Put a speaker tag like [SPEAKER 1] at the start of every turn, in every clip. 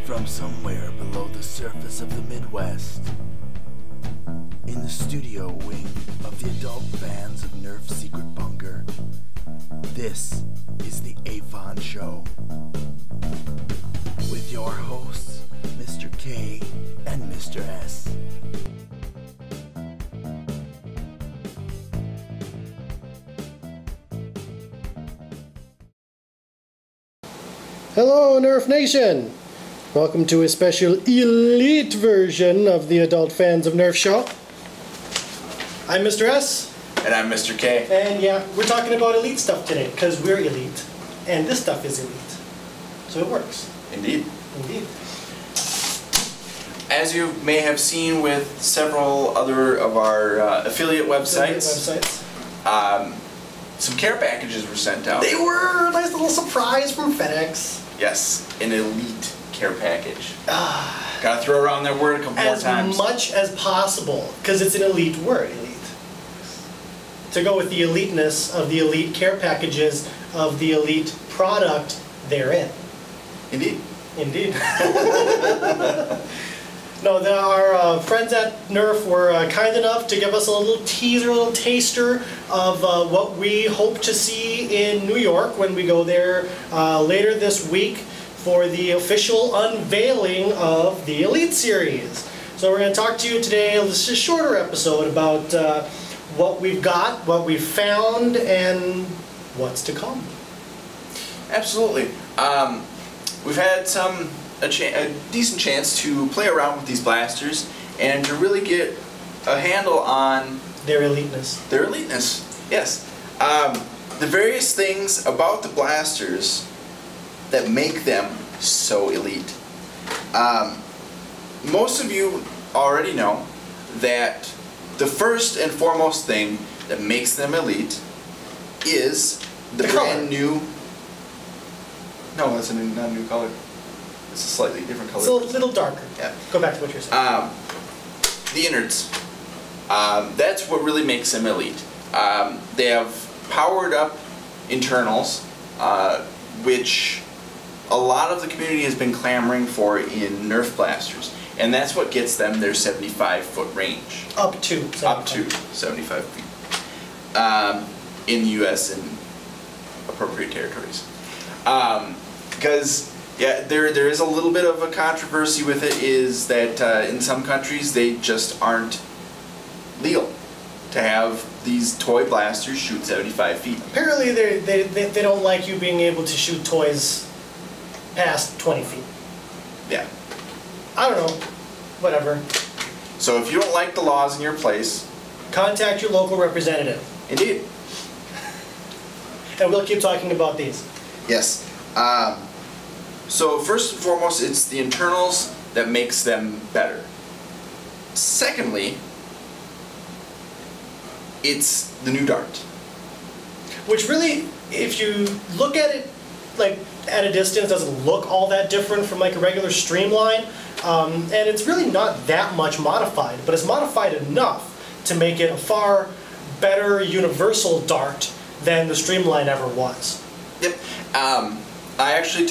[SPEAKER 1] From somewhere below the surface of the Midwest, in the studio wing of the adult fans of Nerf's secret bunker, this is the AFoN Show. With your hosts, Mr. K and Mr. S.
[SPEAKER 2] Hello, Nerf Nation! Welcome to a special elite version of the Adult Fans of Nerf Show. I'm Mr. S.
[SPEAKER 3] And I'm Mr. K.
[SPEAKER 2] And yeah, we're talking about elite stuff today, because we're elite, and this stuff is elite. So it works.
[SPEAKER 3] Indeed.
[SPEAKER 2] Indeed.
[SPEAKER 3] As you may have seen with several other of our affiliate websites, some care packages were sent out.
[SPEAKER 2] They were a nice little surprise from FedEx.
[SPEAKER 3] Yes, an elite care package. Gotta throw around that word a couple more times.
[SPEAKER 2] As much as possible, because it's an elite word, elite. To go with the eliteness of the elite care packages of the elite product therein.
[SPEAKER 3] Indeed.
[SPEAKER 2] Indeed. No, our friends at Nerf were kind enough to give us a little teaser, a little taster of what we hope to see in New York when we go there later this week for the official unveiling of the Elite Series. So we're going to talk to you today, this is a shorter episode, about what we've got, what we've found, and what's to come.
[SPEAKER 3] Absolutely. We've had a decent chance to play around with these blasters and to really get a handle on
[SPEAKER 2] their eliteness.
[SPEAKER 3] Their eliteness, yes. The various things about the blasters that make them so elite. Most of you already know that the first and foremost thing that makes them elite is the brand new... No, that's not a new color. It's a slightly different color.
[SPEAKER 2] It's a little darker.
[SPEAKER 3] Yeah.
[SPEAKER 2] Go back to what you're saying.
[SPEAKER 3] The innards. That's what really makes them elite. They have powered up internals, which a lot of the community has been clamoring for in Nerf blasters. And that's what gets them their 75-foot range.
[SPEAKER 2] Up to 75.
[SPEAKER 3] Up to 75 feet. In the U.S. and appropriate territories. Because... yeah, there is a little bit of a controversy with it, is that in some countries they just aren't legal to have these toy blasters shoot 75 feet.
[SPEAKER 2] Apparently they don't like you being able to shoot toys past 20 feet.
[SPEAKER 3] Yeah.
[SPEAKER 2] I don't know. Whatever.
[SPEAKER 3] So if you don't like the laws in your place...
[SPEAKER 2] contact your local representative.
[SPEAKER 3] Indeed.
[SPEAKER 2] And we'll keep talking about these.
[SPEAKER 3] Yes. So first and foremost, it's the internals that makes them better. Secondly, it's the new dart. Which
[SPEAKER 2] really, if you look at it like at a distance, doesn't look all that different from like a regular streamline. And it's really not that much modified, but it's modified enough to make it a far better universal dart than the streamline ever was.
[SPEAKER 3] Yep. I actually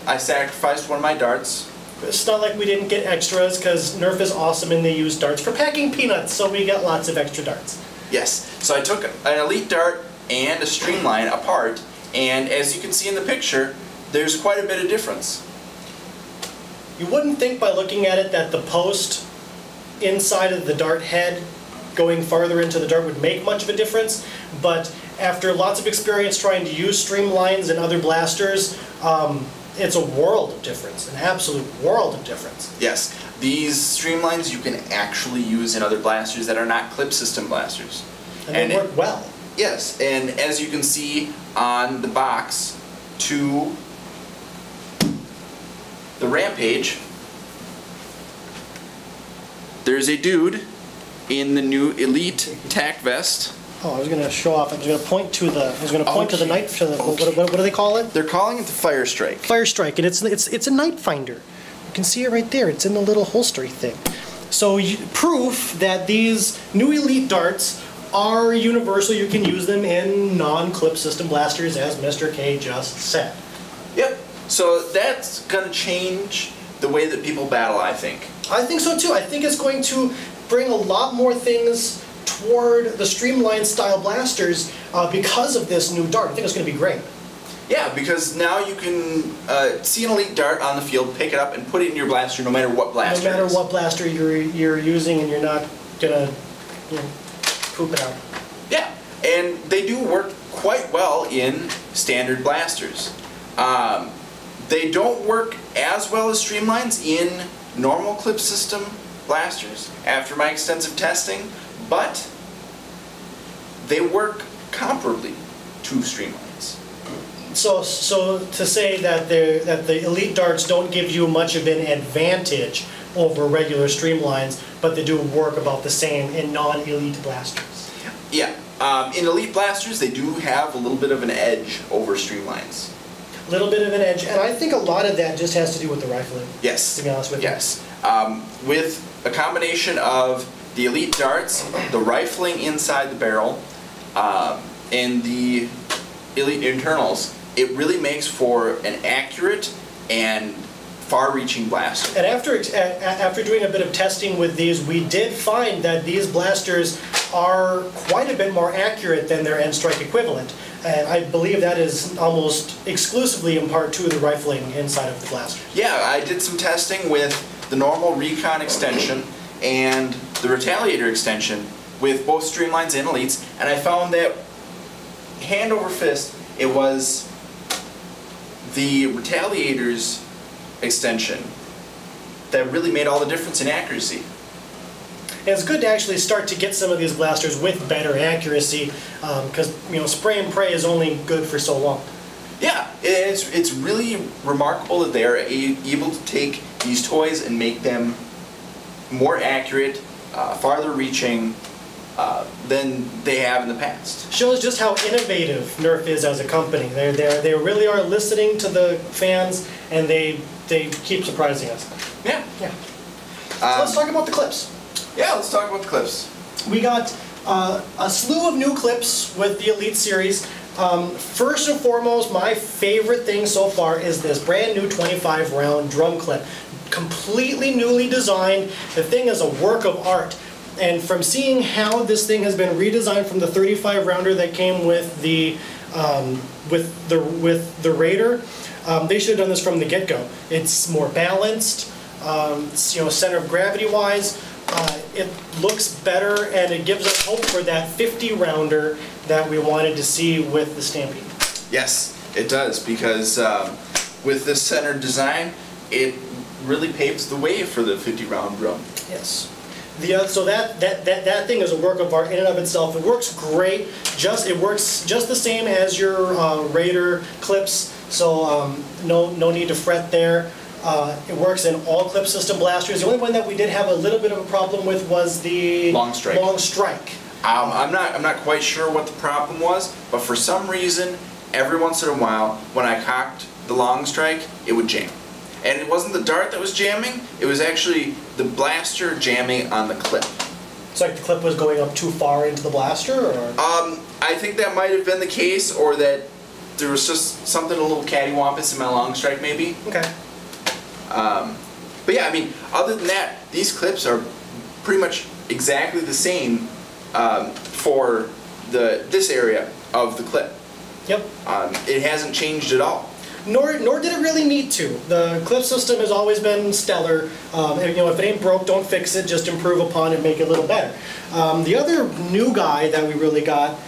[SPEAKER 3] I sacrificed one of my darts.
[SPEAKER 2] It's not like we didn't get extras, because Nerf is awesome and they use darts for packing peanuts, so we got lots of extra darts.
[SPEAKER 3] Yes, so I took an elite dart and a streamline apart, and as you can see in the picture, there's quite a bit of difference.
[SPEAKER 2] You wouldn't think by looking at it that the post inside of the dart head going farther into the dart would make much of a difference, but after lots of experience trying to use streamlines and other blasters, it's a world of difference, an absolute world of difference.
[SPEAKER 3] Yes, these streamlines you can actually use in other blasters that are not clip system blasters.
[SPEAKER 2] And they work well.
[SPEAKER 3] Yes, and as you can see on the box to the Rampage, there's a dude in the new Elite tack vest.
[SPEAKER 2] Oh, I was going to show off. I was going to point to the. I was going to point to the night. To the, what do they call it?
[SPEAKER 3] They're calling it the Fire Strike.
[SPEAKER 2] Fire Strike, and it's a night finder. You can see it right there. It's in the little holstery thing. So proof that these new Elite darts are universal. You can use them in non-clip system blasters, as Mr. K just said.
[SPEAKER 3] Yep. So that's going to change the way that people battle, I think.
[SPEAKER 2] I think so too. I think it's going to bring a lot more things toward the streamlined style blasters because of this new dart. I think it's going to be great.
[SPEAKER 3] Yeah, because now you can see an elite dart on the field, pick it up, and put it in your blaster no matter what blaster
[SPEAKER 2] No matter
[SPEAKER 3] it is.
[SPEAKER 2] what blaster you're using, and you're not going to poop it out.
[SPEAKER 3] Yeah, and they do work quite well in standard blasters. They don't work as well as streamlines in normal clip system blasters after my extensive testing, but they work comparably to streamlines.
[SPEAKER 2] So to say that the elite darts don't give you much of an advantage over regular streamlines, but they do work about the same in non-elite blasters.
[SPEAKER 3] Yeah, in elite blasters they do have a little bit of an edge over streamlines.
[SPEAKER 2] A little bit of an edge, and I think a lot of that just has to do with the rifling.
[SPEAKER 3] Yes.
[SPEAKER 2] To be honest with you.
[SPEAKER 3] Yes. With a combination of the elite darts, the rifling inside the barrel, and the elite internals, it really makes for an accurate and far-reaching blaster.
[SPEAKER 2] And after doing a bit of testing with these, we did find that these blasters are quite a bit more accurate than their end strike equivalent. And I believe that is almost exclusively in part to the rifling inside of the blaster.
[SPEAKER 3] Yeah, I did some testing with the normal Recon extension and the Retaliator extension with both streamlines and elites, and I found that hand over fist, it was the Retaliator's extension that really made all the difference in accuracy.
[SPEAKER 2] And it's good to actually start to get some of these blasters with better accuracy, because spray and pray is only good for so long.
[SPEAKER 3] Yeah, it's really remarkable that they are able to take these toys and make them more accurate, farther reaching than they have in the past.
[SPEAKER 2] Shows just how innovative Nerf is as a company. They really are listening to the fans, and they keep surprising us.
[SPEAKER 3] Yeah.
[SPEAKER 2] Yeah. So let's talk about the clips.
[SPEAKER 3] Yeah, let's talk about the clips.
[SPEAKER 2] We got a slew of new clips with the Elite Series. First and foremost, my favorite thing so far is this brand new 25 round drum clip. Completely newly designed. The thing is a work of art. And from seeing how this thing has been redesigned from the 35 rounder that came with the Raider, they should have done this from the get-go. It's more balanced, center of gravity wise. It looks better, and it gives us hope for that 50 rounder that we wanted to see with the Stampede.
[SPEAKER 3] Yes, it does, because with this centered design, it really paves the way for the 50 round drum.
[SPEAKER 2] Yes. So that thing is a work of art in and of itself. It works great. It works just the same as your Raider clips. So no need to fret there. It works in all clip system blasters. The only one that we did have a little bit of a problem with was the
[SPEAKER 3] Long strike.
[SPEAKER 2] Long strike.
[SPEAKER 3] I'm not quite sure what the problem was, but for some reason, every once in a while, when I cocked the long strike, it would jam. And it wasn't the dart that was jamming, it was actually the blaster jamming on the clip.
[SPEAKER 2] It's like the clip was going up too far into the blaster, or?
[SPEAKER 3] I think that might have been the case, or that there was just something a little cattywampus in my long strike, maybe.
[SPEAKER 2] Okay.
[SPEAKER 3] But yeah, I mean, other than that, these clips are pretty much exactly the same for this area of the clip.
[SPEAKER 2] Yep.
[SPEAKER 3] It hasn't changed at all.
[SPEAKER 2] Nor did it really need to. The clip system has always been stellar. If it ain't broke, don't fix it. Just improve upon it, make it a little better. The other new guy that we really got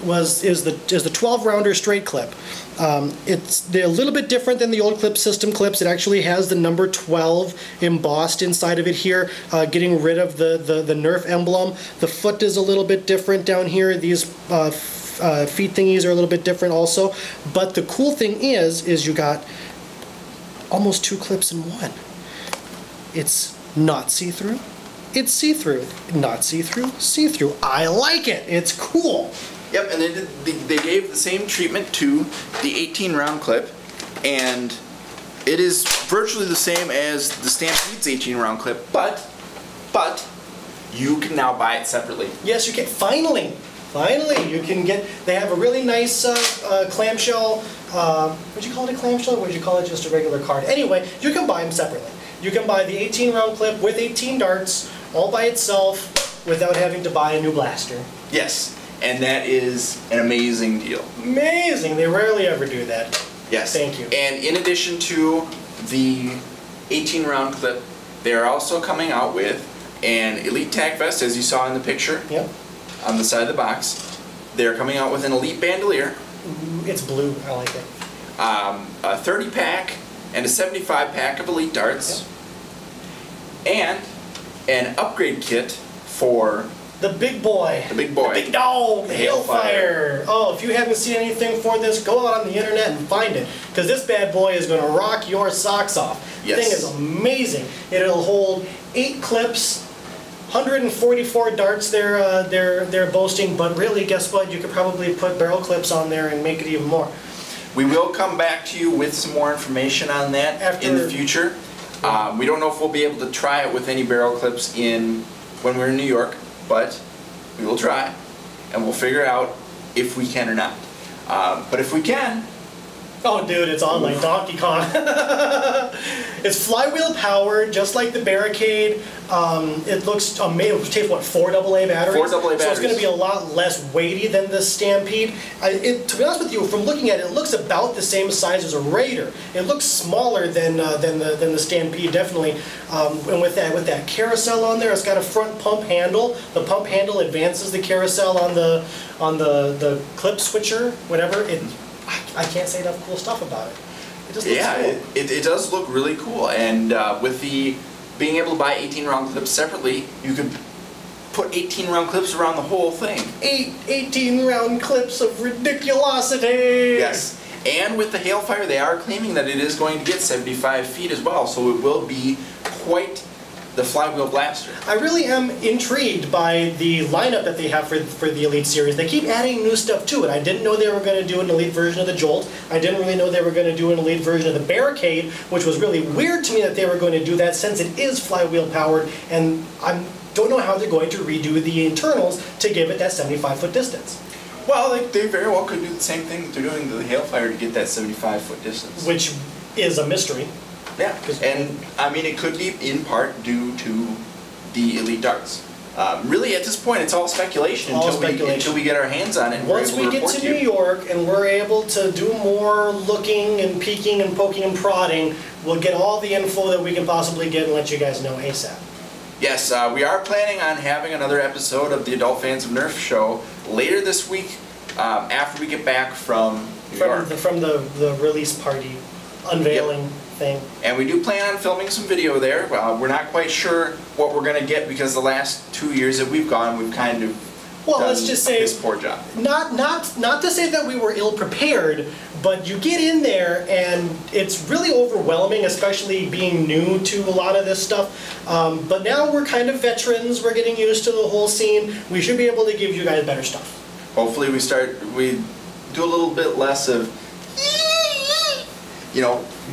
[SPEAKER 2] is the 12 rounder straight clip. They're a little bit different than the old clip system clips. It actually has the number 12 embossed inside of it here, getting rid of the Nerf emblem. The foot is a little bit different down here. These feet thingies are a little bit different also. But the cool thing is you got almost two clips in one. It's not see-through. It's see-through. Not see-through. See-through. I like it. It's cool.
[SPEAKER 3] Yep, and they gave the same treatment to the 18 round clip, and it is virtually the same as the Stampede's 18 round clip, but you can now buy it separately.
[SPEAKER 2] Yes, you can. Finally. Finally, you can get, they have a really nice clamshell, would you call it a clamshell or would you call it just a regular card? Anyway, you can buy them separately. You can buy the 18 round clip with 18 darts all by itself without having to buy a new blaster.
[SPEAKER 3] Yes, and that is an amazing deal.
[SPEAKER 2] Amazing, they rarely ever do that.
[SPEAKER 3] Yes.
[SPEAKER 2] Thank you.
[SPEAKER 3] And in addition to the 18 round clip, they're also coming out with an Elite Tack Vest, as you saw in the picture.
[SPEAKER 2] Yep.
[SPEAKER 3] On the side of the box. They're coming out with an Elite Bandolier.
[SPEAKER 2] It's blue, I like it.
[SPEAKER 3] A 30 pack and a 75 pack of Elite darts. Yep. And an upgrade kit for
[SPEAKER 2] the big boy.
[SPEAKER 3] The big boy.
[SPEAKER 2] The big dog. The
[SPEAKER 3] Hailfire.
[SPEAKER 2] Oh, if you haven't seen anything for this, go out on the internet and find it. Because this bad boy is going to rock your socks off.
[SPEAKER 3] Yes.
[SPEAKER 2] The thing is amazing. It'll hold 8 clips, 144 darts they're boasting, but really, guess what? You could probably put barrel clips on there and make it even more.
[SPEAKER 3] We will come back to you with some more information on that in the future. We don't know if we'll be able to try it with any barrel clips when we're in New York, but we will try, and we'll figure out if we can or not. But if we can...
[SPEAKER 2] Oh, dude, it's on like Donkey Kong. It's flywheel powered, just like the Barricade. It looks amazing. It takes, what, 4 AA batteries?
[SPEAKER 3] 4 AA batteries.
[SPEAKER 2] So it's going to be a lot less weighty than the Stampede. To be honest with you, from looking at it, it looks about the same size as a Raider. It looks smaller than the Stampede, definitely. And with that carousel on there, it's got a front pump handle. The pump handle advances the carousel on the clip switcher, whatever. I can't say enough cool stuff about it. It just looks cool.
[SPEAKER 3] It does look really cool, and with being able to buy 18 round clips separately, you could put 18 round clips around the whole thing.
[SPEAKER 2] 18 round clips of ridiculosity!
[SPEAKER 3] Yes, and with the Hailfire, they are claiming that it is going to get 75 feet as well, so it will be quite the flywheel blaster.
[SPEAKER 2] I really am intrigued by the lineup that they have for the Elite series. They keep adding new stuff to it. I didn't know they were going to do an Elite version of the Jolt. I didn't really know they were going to do an Elite version of the Barricade, which was really weird to me that they were going to do that since it is flywheel powered, and I don't know how they're going to redo the internals to give it that 75-foot distance.
[SPEAKER 3] Well, they very well could do the same thing that they're doing to the Hailfire to get that 75-foot distance.
[SPEAKER 2] Which is a mystery.
[SPEAKER 3] Yeah, and I mean, it could be in part due to the Elite darts. Really, at this point, it's all speculation until we get our hands on it. And
[SPEAKER 2] once we get to New York and we're able to do more looking and peeking and poking and prodding, we'll get all the info that we can possibly get and let you guys know ASAP.
[SPEAKER 3] Yes, we are planning on having another episode of the Adult Fans of Nerf show later this week after we get back from New York.
[SPEAKER 2] From the release party unveiling thing.
[SPEAKER 3] And we do plan on filming some video there. We're not quite sure what we're going to get because the last 2 years that we've gone, we've kind of
[SPEAKER 2] let's just say
[SPEAKER 3] this poor job.
[SPEAKER 2] Not to say that we were ill prepared, but you get in there and it's really overwhelming, especially being new to a lot of this stuff. But now we're kind of veterans. We're getting used to the whole scene. We should be able to give you guys better stuff.
[SPEAKER 3] Hopefully we do a little bit less of,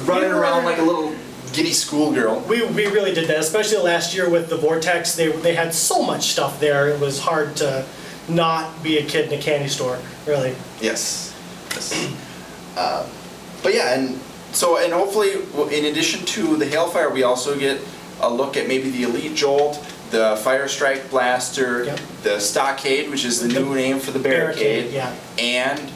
[SPEAKER 3] running around like a little giddy schoolgirl.
[SPEAKER 2] We really did that, especially last year with the Vortex. They had so much stuff there. It was hard to not be a kid in a candy store, really.
[SPEAKER 3] Yes. But yeah, and hopefully, in addition to the Hailfire, we also get a look at maybe the Elite Jolt, the Fire Strike Blaster, the Stockade, which is the new name for the Barricade, and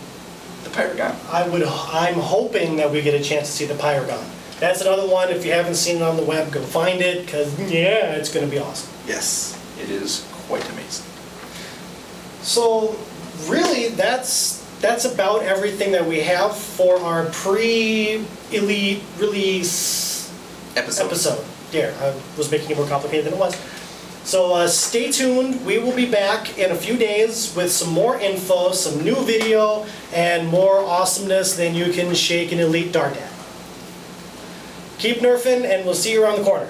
[SPEAKER 3] the Pyragon.
[SPEAKER 2] I'm hoping that we get a chance to see the Pyragon. That's another one. If you haven't seen it on the web, go find it, because it's going to be awesome.
[SPEAKER 3] Yes, it is quite amazing.
[SPEAKER 2] So really, that's about everything that we have for our pre-Elite release episode. There, I was making it more complicated than it was. So stay tuned. We will be back in a few days with some more info, some new video, and more awesomeness than you can shake an Elite dart at. Keep nerfing, and we'll see you around the corner.